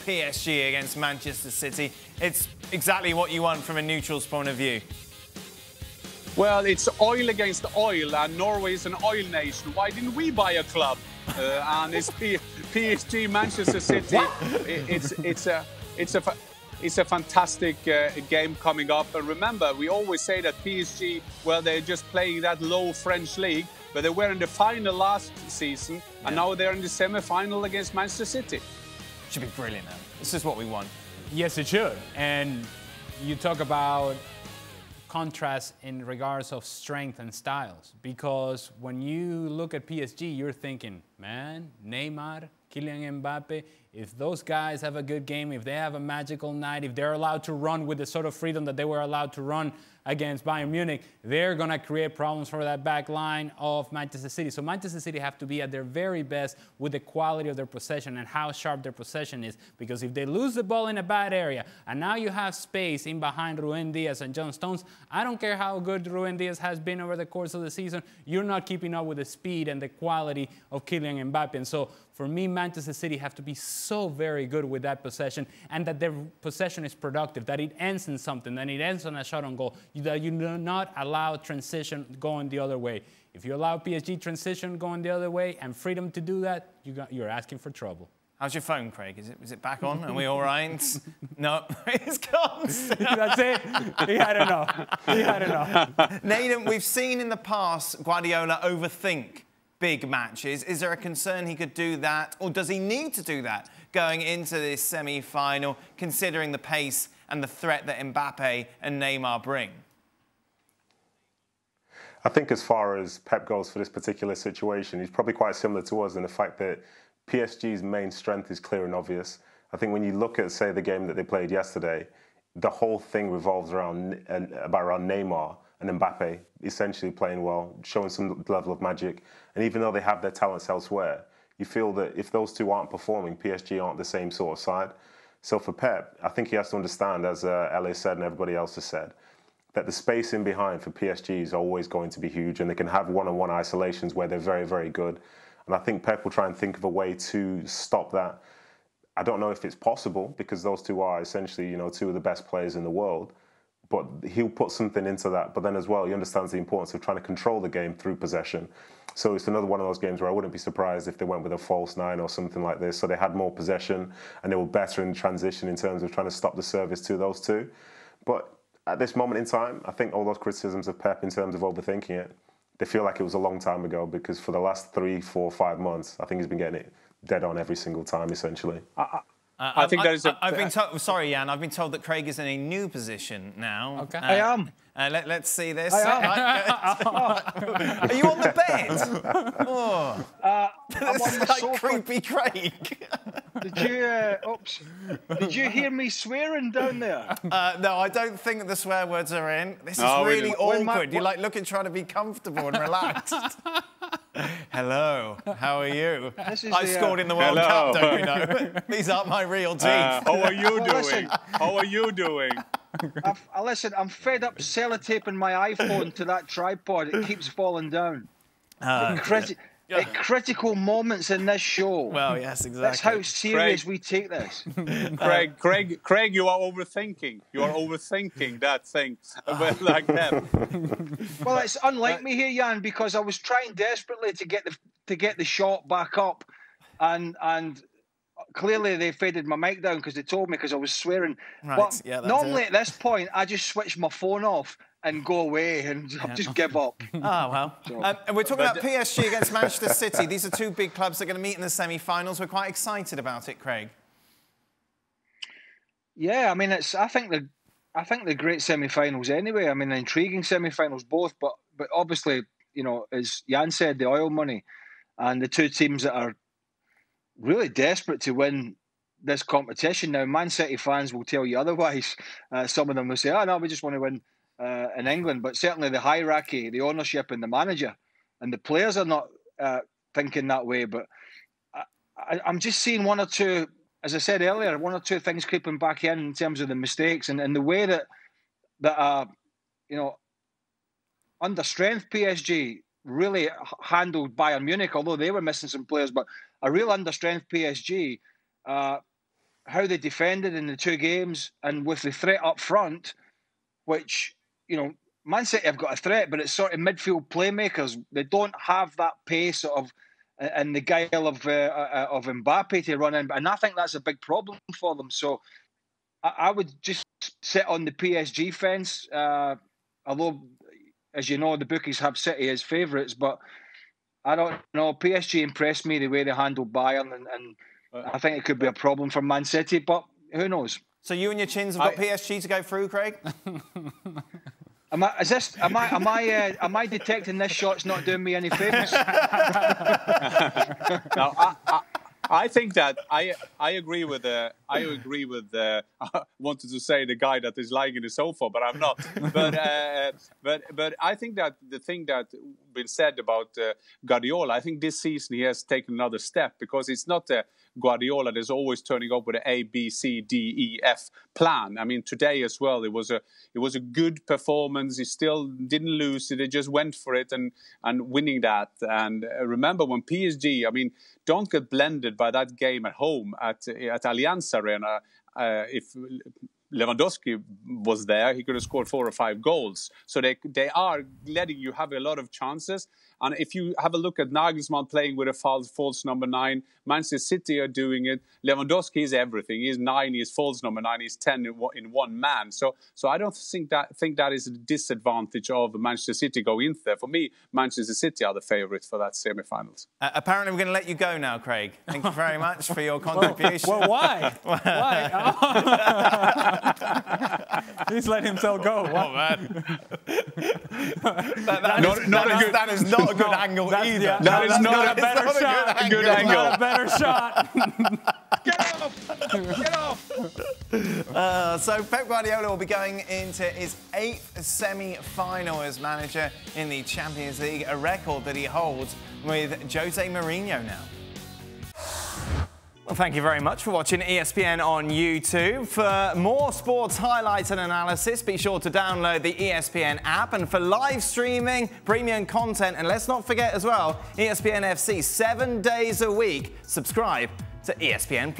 PSG against Manchester City. It's exactly what you want from a neutral's point of view. Well, it's oil against oil, and Norway is an oil nation. Why didn't we buy a club? And it's PSG, Manchester City. It's a fantastic game coming up. And remember, we always say that PSG, well, they're just playing that low French league, but they were in the final last season, and now they're in the semi-final against Manchester City. Should be brilliant, though. This is what we want. Yes, it should. And you talk about contrast in regards of strength and styles, because when you look at PSG, you're thinking, man, Neymar, Kylian Mbappe, if those guys have a good game, if they have a magical night, if they're allowed to run with the sort of freedom that they were allowed to run against Bayern Munich, they're going to create problems for that back line of Manchester City. So Manchester City have to be at their very best with the quality of their possession and how sharp their possession is. Because if they lose the ball in a bad area, and now you have space in behind Ruben Diaz and John Stones, I don't care how good Ruben Diaz has been over the course of the season, you're not keeping up with the speed and the quality of Kylian Mbappe. And so for me, Manchester City have to be so very good with that possession, and that their possession is productive, that it ends in something, that it ends on a shot on goal, that you do not allow transition going the other way. If you allow PSG transition going the other way and freedom to do that, you're asking for trouble. How's your phone, Craig? Is it back on? Are we all right? No, it's gone. That's it. He had enough. He had enough. Nathan, we've seen in the past Guardiola overthink big matches. Is there a concern he could do that, or does he need to do that going into this semi-final, considering the pace and the threat that Mbappe and Neymar bring? I think as far as Pep goes for this particular situation, he's probably quite similar to us in the fact that PSG's main strength is clear and obvious. I think when you look at, say, the game that they played yesterday, the whole thing revolves around Neymar and Mbappe essentially playing well, showing some level of magic. And even though they have their talents elsewhere, you feel that if those two aren't performing, PSG aren't the same sort of side. So for Pep, I think he has to understand, as LA said and everybody else has said, that the space in behind for PSG is always going to be huge, and they can have one-on-one isolations where they're very, very good. And I think Pep will try and think of a way to stop that. I don't know if it's possible, because those two are essentially, you know, two of the best players in the world. But he'll put something into that. But then as well, he understands the importance of trying to control the game through possession. So it's another one of those games where I wouldn't be surprised if they went with a false nine or something like this. So they had more possession and they were better in transition in terms of trying to stop the service to those two. But at this moment in time, I think all those criticisms of Pep in terms of overthinking it, they feel like it was a long time ago, because for the last 3, 4, 5 months, I think he's been getting it dead on every single time, essentially. I think that is I've been told, sorry, Jan, I've been told that Craig is in a new position now. Okay. I am. Let's see this. I Are you on the bed? Oh. I'm on the like sofa. creepy Craig. Did you hear me swearing down there? No, I don't think the swear words are in. This is No, really when awkward. You're like looking, trying to be comfortable and relaxed. Hello, how are you? I scored in the World Cup, don't you know? These aren't my real teeth. How are you doing? How are you doing? Listen, I'm fed up sellotaping my iPhone to that tripod. It keeps falling down. At critical moments in this show. Well, yes, exactly. That's how serious we take this. Craig, you are overthinking. You are overthinking that thing. Like that. Well, it's unlike me here, Jan, because I was trying desperately to get the shot back up, and clearly they faded my mic down because they told me, because I was swearing. Right. But yeah, normally at this point, I just switch my phone off and go away and just give up. Oh, well. So, and we're talking about PSG against Manchester City. These are two big clubs that are going to meet in the semi-finals. We're quite excited about it, Craig. Yeah, I mean, I think they're great semi-finals anyway. I mean, intriguing semi-finals both, but obviously, you know, as Jan said, the oil money and the two teams that are really desperate to win this competition. Now, Man City fans will tell you otherwise. Some of them will say, oh, no, we just want to win in England. But certainly the hierarchy, the ownership and the manager and the players are not thinking that way. But I'm just seeing one or two, as I said earlier, one or two things creeping back in terms of the mistakes and the way that you know, under strength PSG really handled Bayern Munich, although they were missing some players, but a real under strength PSG how they defended in the 2 games, and with the threat up front, which, you know, Man City have got a threat, but it's sort of midfield playmakers. They don't have that pace and the guile of Mbappe to run in, and I think that's a big problem for them. So I would just sit on the PSG fence, although, as you know, the bookies have City as favourites, but I don't know. PSG impressed me the way they handled Bayern, and I think it could be a problem for Man City, but who knows? So you and your chins have got PSG to go through, Craig? Am I detecting this shot's not doing me any favours? No, I think that I agree with wanted to say the guy that is lying in the sofa, but I'm not. But I think that the thing that been said about Guardiola, I think this season he has taken another step, because it's not Guardiola that's always turning up with an A, B, C, D, E, F plan. I mean, today as well, it was a good performance. He still didn't lose. They just went for it and winning that. And remember when PSG, I mean, don't get blended by that game at home at Allianz Arena. If Lewandowski was there, he could have scored 4 or 5 goals. So they are letting you have a lot of chances. And if you have a look at Nagelsmann playing with a false number 9, Manchester City are doing it. Lewandowski is everything. He's 9, he's false number 9, he's 10 in one man. So I don't think that is a disadvantage of Manchester City going in there. For me, Manchester City are the favourites for that semi-finals. Apparently, we're going to let you go now, Craig. Thank you very much for your contribution. Well, why? Why? He's let himself go. Oh, man. That is not a good angle either. Yeah, that is not a better shot. A good angle. Not a better shot. Get off! Get off! So Pep Guardiola will be going into his 8th semi-final as manager in the Champions League, a record that he holds with Jose Mourinho now. Well, thank you very much for watching ESPN on YouTube. For more sports highlights and analysis, be sure to download the ESPN app. And for live streaming, premium content, and let's not forget as well, ESPN FC 7 days a week. Subscribe to ESPN+.